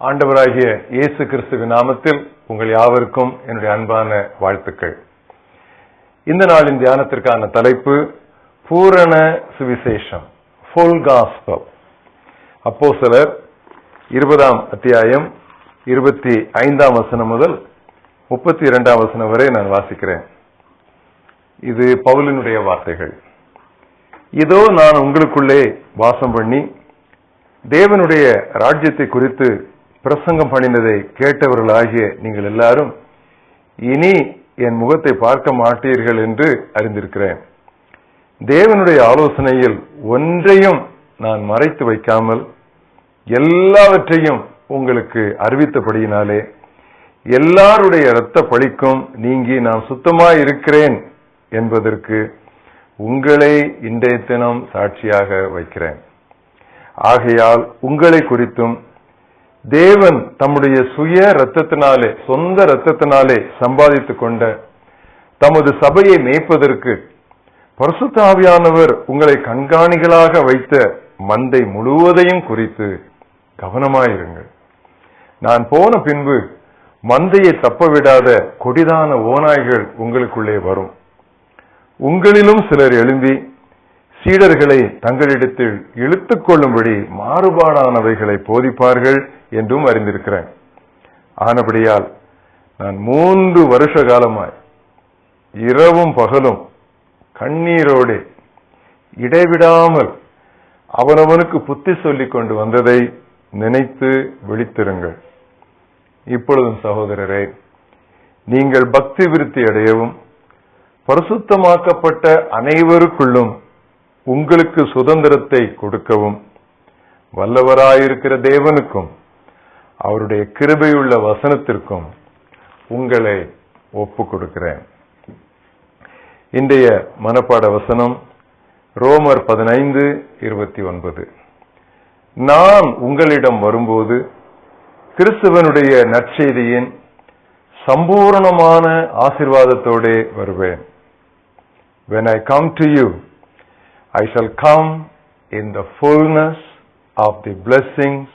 ஆண்டவராகிய இயேசு கிறிஸ்துவின் நாமத்தில் உங்கள் யாவருக்கும் என்னுடைய அன்பான வாழ்த்துக்கள். இந்த நாளின் தியானத்திற்கான தலைப்பு பூரண சுவிசேஷம், ஃபுல் காஸ்பல். அப்போஸ்தலர் 20ஆம் அத்தியாயம் 25ஆம் வசனம் முதல் 32ஆம் வசனம் வரை நான் வாசிக்கிறேன். இது பவுலினுடைய வார்த்தைகள். இதோ நான் உங்களுக்குள்ளே வாசம் பண்ணி தேவனுடைய ராஜ்யத்தை குறித்து பிரசங்கம் பண்ணினதை கேட்டவர்களாகிய நீங்கள் எல்லாரும் இனி என் முகத்தை பார்க்க மாட்டீர்கள் என்று அறிந்திருக்கிறேன். தேவனுடைய ஆலோசனையில் ஒன்றையும் நான் மறைத்து வைக்காமல் எல்லாவற்றையும் உங்களுக்கு அறிவித்தபடியினாலே எல்லாருடைய இரத்த பழிக்கும் நீங்கி நான் சுத்தமாய் இருக்கிறேன் என்பதற்கு உங்களை இன்றைய தினம் சாட்சியாக வைக்கிறேன். ஆகையால் உங்களை குறித்தும் தேவன் தம்முடைய சுய இரத்தத்தினாலே, சொந்த இரத்தத்தினாலே சம்பாதித்துக் கொண்ட தமது சபையை மேய்ப்பதற்கு பரிசுத்த ஆவியானவர் உங்களை கண்காணிகளாக வைத்த மந்தை முழுவதையும் குறித்து கவனமாயிருங்கள். நான் போன பின்பு மந்தையை தப்பவிடாத கொடிதான ஓநாய்கள் உங்களுக்குள்ளே வரும். உங்களிலும் சிலர் எழும்பி சீடர்களை தங்களிடத்தில் இழுத்துக் கொள்ளும்படி மாறுபாடானவைகளை போதிப்பார்கள் என்றும் அறிந்திருக்கிறேன். ஆனபடியால் நான் 3 வருஷ காலமாய் இரவும் பகலும் கண்ணீரோடு இடைவிடாமல் அவனவனுக்கு புத்தி சொல்லிக் கொண்டு வந்ததை நினைத்து விழித்திருங்கள். இப்பொழுதும் சகோதரரே, நீங்கள் பக்தி விருத்தி அடையவும் பரிசுத்தமாக்கப்பட்ட அனைவருக்குள்ளும் உங்களுக்கு சுதந்திரத்தை கொடுக்கவும் வல்லவராயிருக்கிற தேவனுக்கும் அவருடைய கிருபையுள்ள வசனத்திற்கும் உங்களை ஒப்பு கொடுக்கிறேன். இன்றைய மனப்பாட வசனம் ரோமர் 15:29. நான் உங்களிடம் வரும்போது கிறிஸ்துவனுடைய நற்செய்தியின் சம்பூரணமான ஆசீர்வாதத்தோடே வருவேன். When I come to you, I shall come in the fullness of the blessings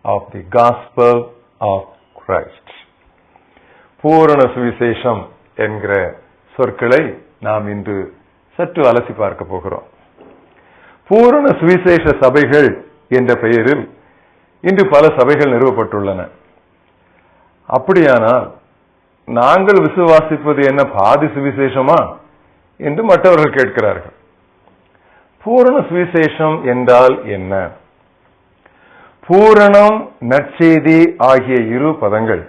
of the gospel of Christ. பூரண சுவிசேஷம் என்கிற சொற்களை நாம் இன்று சற்று அலசி பார்க்க போகிறோம். பூரண சுவிசேஷ சபைகள் என்ற பெயரில் இன்று பல சபைகள் நிறுவப்பட்டுள்ளன. அப்படியானால் நாங்கள் விசுவாசிப்பது என்ன, பாதி சுவிசேஷமா என்று மற்றவர்கள் கேட்கிறார்கள். பூரண சுவிசேஷம் என்றால் என்ன? பூரணம், நற்செய்தி ஆகிய இரு பதங்கள்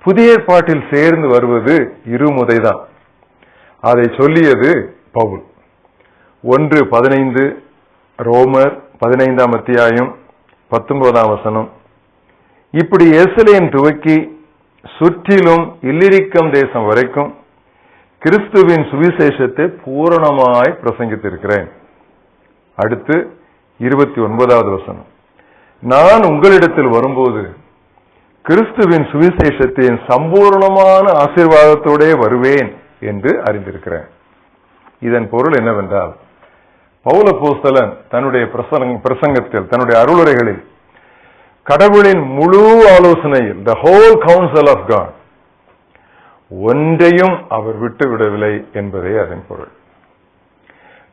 புதிய ஏற்பாட்டில் சேர்ந்து வருவது இருமுறைதான். அதை சொல்லியது பவுல். 1:15 ரோமர் 15ஆம் அத்தியாயம் 19ஆம் வசனம். இப்படி எருசலேம் துவக்கி சுற்றிலும் இல்லிரிக்கம் தேசம் வரைக்கும் கிறிஸ்துவின் சுவிசேஷத்தை பூரணமாய் பிரசங்கித்திருக்கிறேன். அடுத்து 29ஆவது வசனம். நான் உங்களிடத்தில் வரும்போது கிறிஸ்துவின் சுவிசேஷத்தின் சம்பூர்ணமான ஆசீர்வாதத்தோட வருவேன் என்று அறிந்திருக்கிறேன். இதன் பொருள் என்னவென்றால், பவுல் அப்போஸ்தலன் தன்னுடைய பிரசங்கத்தில், தன்னுடைய அருளுரைகளில் கடவுளின் முழு ஆலோசனையில், the whole counsel of God, ஒன்றையும் அவர் விட்டுவிடவில்லை என்பதே அதன் பொருள்.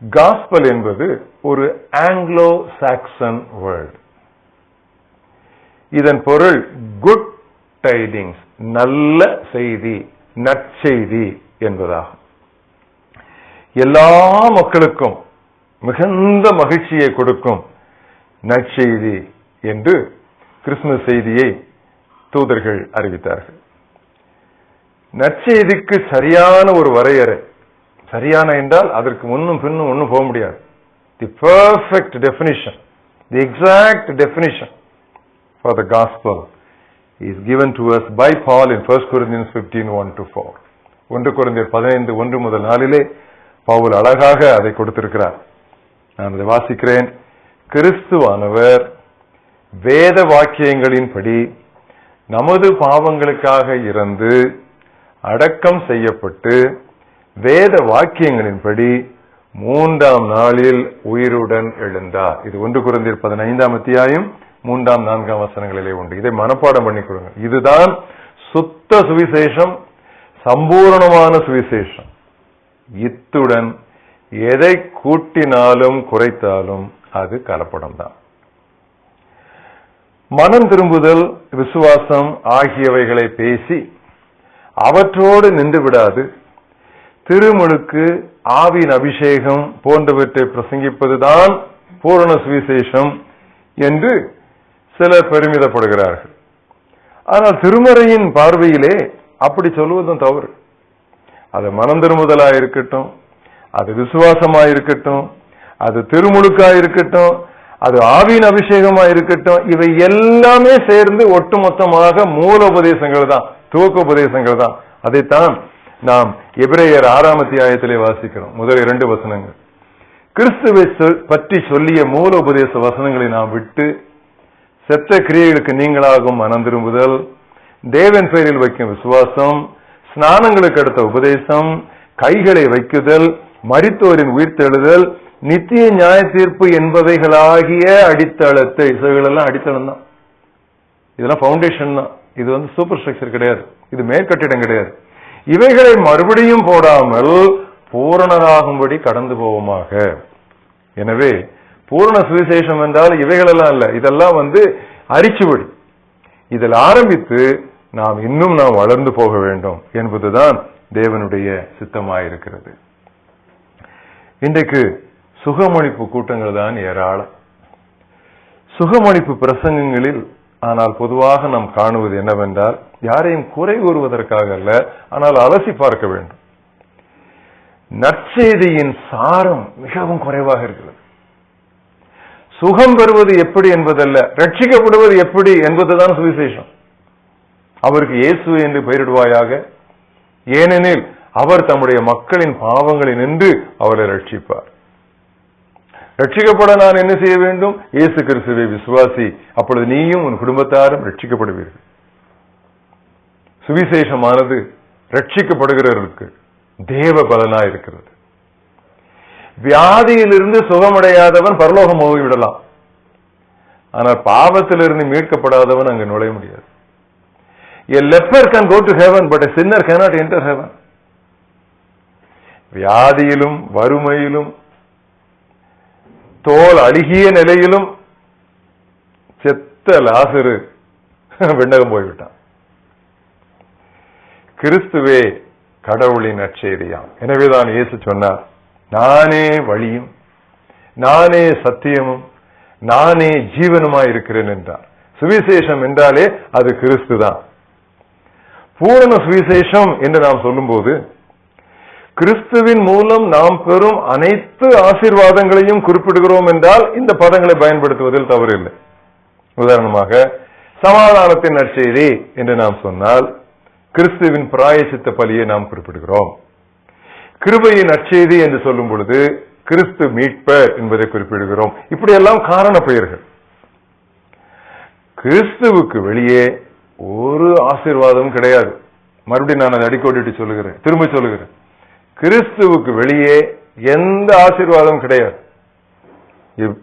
காஸ்பல் என்பது ஒரு ஆங்கிலோ சாக்சன் வேர்ட். இதன் பொருள் குட் டைடிங்ஸ், நல்ல செய்தி, நற்செய்தி என்பதாகும். எல்லா மக்களுக்கும் மிகுந்த மகிழ்ச்சியை கொடுக்கும் நற்செய்தி என்று கிறிஸ்துமஸ் செய்தியை தூதர்கள் அறிவித்தார்கள். நற்செய்திக்கு சரியான ஒரு வரையறை, சரியான என்றால் அதற்கு முன்னும் பின்னும் ஒன்னும் போக முடியாது. தி perfect definition, the exact definition for the gospel is given to us by Paul in 1 Corinthians 15:1-4. 1 கொரிந்தியர் 15:1-4 பவுல் அழகாக அதை கொடுத்திருக்கிறார். நான் அதை வாசிக்கிறேன். கிறிஸ்துவானவர் வேத வாக்கியங்களின்படி நமது பாவங்களுக்காக இறந்து அடக்கம் செய்யப்பட்டு வேத வாக்கியங்களின்படி 3ஆம் நாளில் உயிருடன் எழுந்தார். இது 1 கொரிந்தியர் 15ஆம் அத்தியாயம் 3, 4 வசனங்களிலே உண்டு. இதை மனப்பாடம் பண்ணி கொடுங்க. இதுதான் சுத்த சுவிசேஷம், சம்பூரணமான சுவிசேஷம். இத்துடன் எதை கூட்டினாலும் குறைத்தாலும் அது கலப்படம் தான். மனம் திரும்புதல், விசுவாசம் ஆகியவைகளை பேசி அவற்றோடு நின்று விடாது, திருமுழுக்கு, ஆவியின் அபிஷேகம் போன்றவற்றை பிரசங்கிப்பதுதான் பூரண சுவிசேஷம் என்று சிலர் பெருமிதப்படுகிறார்கள். ஆனால் திருமறையின் பார்வையிலே அப்படி சொல்லுவதும் தவறு. அது மனம் திரும்புதலா இருக்கட்டும், அது விசுவாசமா இருக்கட்டும், அது திருமுழுக்கா இருக்கட்டும், அது ஆவியின் அபிஷேகமா இருக்கட்டும், இவை எல்லாமே சேர்ந்து ஒட்டுமொத்தமாக மூல உபதேசங்கள் தான், துவக்க உபதேசங்கள் தான். அதைத்தான் நாம் எபிரேயர் 6ஆம் அத்தியாயத்திலே வாசிக்கிறோம். முதல் 2 வசனங்கள் கிறிஸ்துவை பற்றி சொல்லிய மூல உபதேச வசனங்களை நாம் விட்டு செத்த கிரியைகளுக்கு நீங்களாகும் மனம் திரும்புதல், தேவன் பெயரில் வைக்கும் விசுவாசம், ஸ்நானங்களுக்கு அடுத்த உபதேசம், கைகளை வைக்குதல், மரித்தோரின் உயிர்த்தெழுதல், நித்திய நியாய தீர்ப்பு என்பவைகளாகிய அடித்தளத்தை, இவைகளெல்லாம் அடித்தளம் தான். இதெல்லாம் பவுண்டேஷன் தான். இது சூப்பர் ஸ்ட்ரக்சர் கிடையாது, இது மேற்கட்டிடம் கிடையாது. இவைகளை மறுபடியும் போடாமல் பூரணராகும்படி கடந்து போவோமாக. எனவே பூரண சுவிசேஷம் என்றால் இவைகளெல்லாம் இல்ல, இதெல்லாம் அரிச்சுவடி. இதில் ஆரம்பித்து நாம் இன்னும் வளர்ந்து போக வேண்டும் என்பதுதான் தேவனுடைய சித்தமாயிருக்கிறது. இன்றைக்கு சுகமளிப்பு கூட்டங்கள் தான் ஏராளம். சுகமளிப்பு பிரசங்கங்களில் ஆனால் பொதுவாக நாம் காணுவது என்னவென்றால், யாரையும் குறை கூறுவதற்காக அல்ல, ஆனால் அலசி பார்க்க வேண்டும். நற்செய்தியின் சாரம் மிகவும் குறைவாக இருக்கிறது. சுகம் பெறுவது எப்படி என்பதல்ல, ரட்சிக்கப்படுவது எப்படி என்பதுதான் சுவிசேஷம். அவருக்கு இயேசு என்று பெயரிடுவாயாக, ஏனெனில் அவர் தம்முடைய மக்களின் பாவங்களை நின்று அவரை ரட்சிப்பார். ரட்சிக்கப்பட நான் என்ன செய்ய வேண்டும்? இயேசு கிறிஸ்துவை விசுவாசி, அப்பொழுது நீயும் உன் குடும்பத்தாரும் ரட்சிக்கப்படுவீர்கள். சுவிசேஷமானது ரட்சிக்கப்படுகிறவர்களுக்கு தேவ பலனா இருக்கிறது. வியாதியிலிருந்து சுகமடையாதவன் பரலோகம் போய்விடலாம், ஆனால் பாவத்திலிருந்து மீட்கப்படாதவன் அங்கு நுழைய முடியாது. A leper can go to heaven, but a sinner cannot enter heaven. வியாதியிலும் வறுமையிலும் தோல் அழுகிய நிலையிலும் செத்த லாசரு விண்ணகம் போய்விட்டான். கிறிஸ்துவே கடவுளின் நற்செய்தியாம். எனவேதான் இயேசு சொன்னார், நானே வழியும், நானே சத்தியமும், நானே ஜீவனுமாய் இருக்கிறேன் என்றார். சுவிசேஷம் என்றாலே அது கிறிஸ்து தான். பூரண சுவிசேஷம் என்று நாம் சொல்லும்போது கிறிஸ்துவின் மூலம் நாம் பெறும் அனைத்து ஆசீர்வாதங்களையும் குறிப்பிடுகிறோம் என்றால் இந்த பதங்களை பயன்படுத்துவதில் தவறில்லை. உதாரணமாக சமாதானத்தின் நற்செய்தி என்று நாம் சொன்னால் கிறிஸ்துவின் பிராயச்சித்த பலியை நாம் குறிப்பிடுகிறோம். கிருபையின் நற்செய்தி என்று சொல்லும் பொழுது கிறிஸ்து மீட்பர் என்பதை குறிப்பிடுகிறோம். இப்படியெல்லாம் காரண பெயர்கள். கிறிஸ்துவுக்கு வெளியே ஒரு ஆசீர்வாதமும் கிடையாது. மறுபடியும் நான் அதை அடிக்கோடிட்டு சொல்லுகிறேன், திரும்ப சொல்லுகிறேன். கிறிஸ்துவுக்கு வெளியே எந்த ஆசீர்வாதமும் கிடையாது.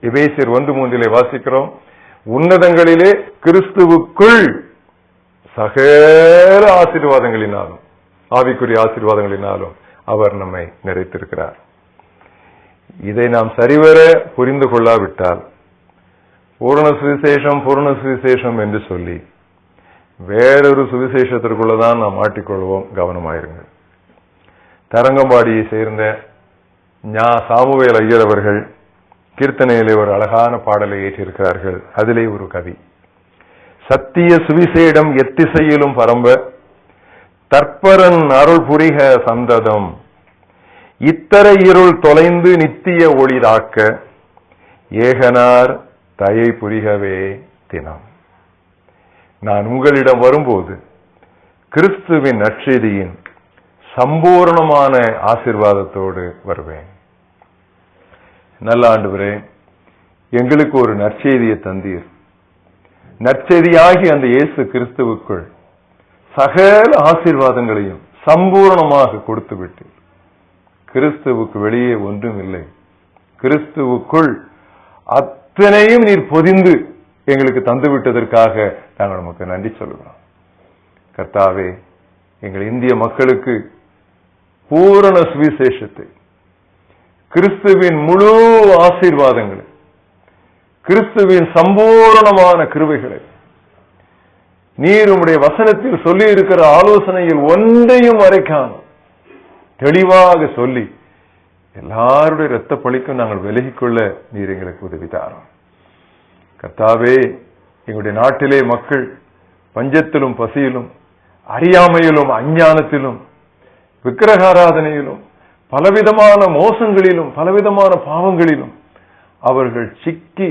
எபேசியர் 1:3 வாசிக்கிறோம், உன்னதங்களிலே கிறிஸ்துவுக்குள் சகல ஆசீர்வாதங்களினாலும் ஆவிக்குரிய ஆசீர்வாதங்களினாலும் அவர் நம்மை நிறைத்திருக்கிறார். இதை நாம் சரிவர புரிந்து கொள்ளாவிட்டால் பூரண சுவிசேஷம் என்று சொல்லி வேறொரு சுவிசேஷத்திற்குள்ளதான் நாம் மாட்டிக்கொள்வோம். கவனமாயிருங்கள். தரங்கம்பாடியை சேர்ந்த சாமுவேல் ஐயர் அவர்கள் கீர்த்தனையிலே ஒரு அழகான பாடலை ஏற்றிருக்கிறார்கள். அதிலே ஒரு கவி, சத்திய சுவிசேடம் எத்திசையிலும் பரம்ப தற்பரன் அருள் புரிக சந்ததம், இத்தரை இருள் தொலைந்து நித்திய ஒளிதாக்க ஏகனார் தயை புரிகவே தினம். நான் உங்களிடம் வரும்போது கிறிஸ்துவின் நற்செய்தியின் சம்பூர்ணமான ஆசீர்வாதத்தோடு வருவேன். நல்ல ஆண்டவரே, எங்களுக்கு ஒரு நற்செய்தியை தந்தீர். நற்செய்தியாகி அந்த இயேசு கிறிஸ்துவுக்குள் சகல ஆசீர்வாதங்களையும் சம்பூர்ணமாக கொடுத்து விட்டீர். கிறிஸ்துவுக்கு வெளியே ஒன்றும் இல்லை. கிறிஸ்துவுக்குள் அத்தனையும் நீர் பொதிந்து எங்களுக்கு தந்துவிட்டதற்காக நாங்கள் நமக்கு நன்றி சொல்கிறோம். கர்த்தாவே, எங்கள் இந்திய மக்களுக்கு பூரண சுவிசேஷத்தை, கிறிஸ்துவின் முழு ஆசீர்வாதங்களை, கிறிஸ்துவின் சம்பூரணமான கிருபைகளை, நீர் உம்முடைய வசனத்தில் சொல்லி இருக்கிற ஆலோசனையில் ஒன்றையும் மறைக்காமல் தெளிவாக சொல்லி எல்லாருடைய இரத்த பழிக்கும் நாங்கள் விலகிக்கொள்ள நீர் எங்களுக்கு உதவி தாரும். கர்த்தாவே, எங்களுடைய நாட்டிலே மக்கள் பஞ்சத்திலும் பசியிலும் அறியாமையிலும் அஞ்ஞானத்திலும் விக்கிரகாராதனையிலும் பலவிதமான மோசங்களிலும் பலவிதமான பாவங்களிலும் அவர்கள் சிக்கி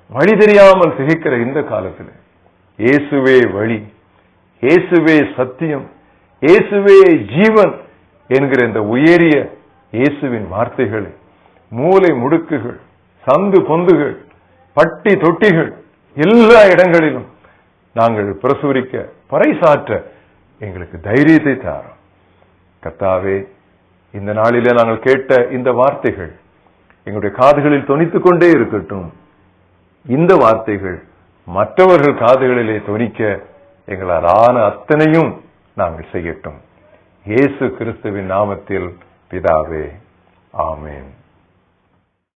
வழி தெரியாமல் திகைக்கிற இந்த காலத்தில் இயேசுவே வழி, இயேசுவே சத்தியம், இயேசுவே ஜீவன் என்கிற இந்த உயரிய இயேசுவின் வார்த்தைகளை மூலை முடுக்குகள், சந்து பொந்துகள், பட்டி தொட்டிகள் எல்லா இடங்களிலும் நாங்கள் பிரசுரிக்க பறைசாற்ற எங்களுக்கு தைரியத்தை தாரும். கர்த்தாவே, இந்த நாளிலே நாங்கள் கேட்ட இந்த வார்த்தைகள் எங்களுடைய காதுகளில் தொனித்துக் கொண்டே இருக்கட்டும். இந்த வார்த்தைகள் மற்றவர்கள் காதுகளிலே தொனிக்க எங்களால் ஆன அத்தனையும் நாங்கள் செய்யட்டும். இயேசு கிறிஸ்துவின் நாமத்தில் பிதாவே, ஆமென்.